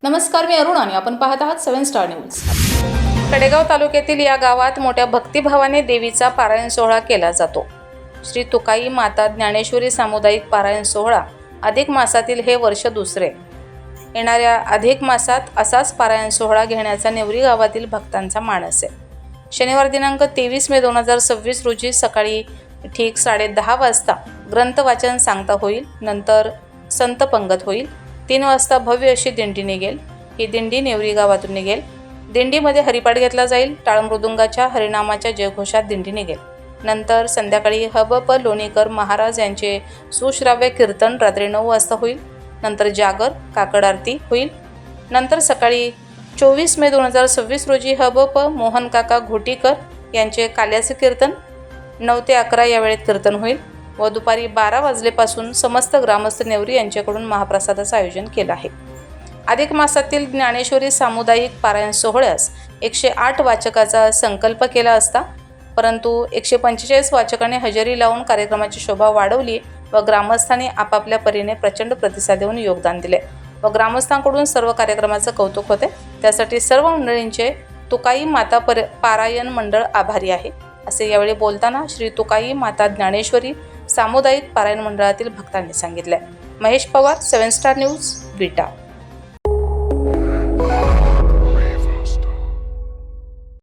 नमस्कार, मी अरुण आणि आपण पाहत आहात 7 स्टार न्यूज। कडेगाव तालुक्यातील या गावात मोठ्या भक्तिभावाने देवीचा पारायण सोहळा केला जातो। श्री तुकाई माता ज्ञानेश्वरी सामुदायिक पारायण सोहळा अधिक मासातील हे वर्ष दुसरे। येणाऱ्या अधिक मासात असाच पारायण सोहळा घेण्याचा नेवरी गावातील भक्तांचा मानस आहे। शनिवार दिनांक 23 मे 2026 रोजी सकाळी ठीक 10:30 वाजता ग्रंथ वाचन सांगता होईल। नंतर संत पंगत होईल। 3 वाजता भव्य अशी दिंडी निघेल। ही दिंडी नेवरी गावातून निघेल। दिंडीमध्ये हरिपाठ घेतला जाईल। टाळ मृदुंगाच्या हरिनामाच्या जयघोषात दिंडी निघेल। नंतर संध्याकाळी हबप लोणीकर महाराज यांचे सुश्राव्य कीर्तन रात्री 9 वाजता होईल। नंतर जागर काकड आरती होईल। नंतर सकाळी 24 मे 2026 रोजी हबप मोहन काका घोटीकर यांचे काल्याचे कीर्तन 9 ते 11 या वेळेत कीर्तन होईल व दुपारी 12 वाजल्यापासून समस्त ग्रामस्थ नेवरी यांच्याकडून महाप्रसादाचं आयोजन केलं आहे। अधिक मासातील ज्ञानेश्वरी सामुदायिक पारायण सोहळ्यास 108 वाचकाचा संकल्प केला असता, परंतु 145 वाचकांनी हजेरी लावून कार्यक्रमाची शोभा वाढवली व ग्रामस्थांनी आपापल्या परीने प्रचंड प्रतिसाद देऊन योगदान दिले व ग्रामस्थांकडून सर्व कार्यक्रमाचं कौतुक होते। त्यासाठी सर्व मंडळींचे तुकाई माता पारायण मंडळ आभारी आहे, असे यावेळी बोलताना श्री तुकाई माता ज्ञानेश्वरी सामुदायिक पारायण मंडळातील भक्तांनी सांगितले। महेश पवार, 7 स्टार न्यूज, विटा।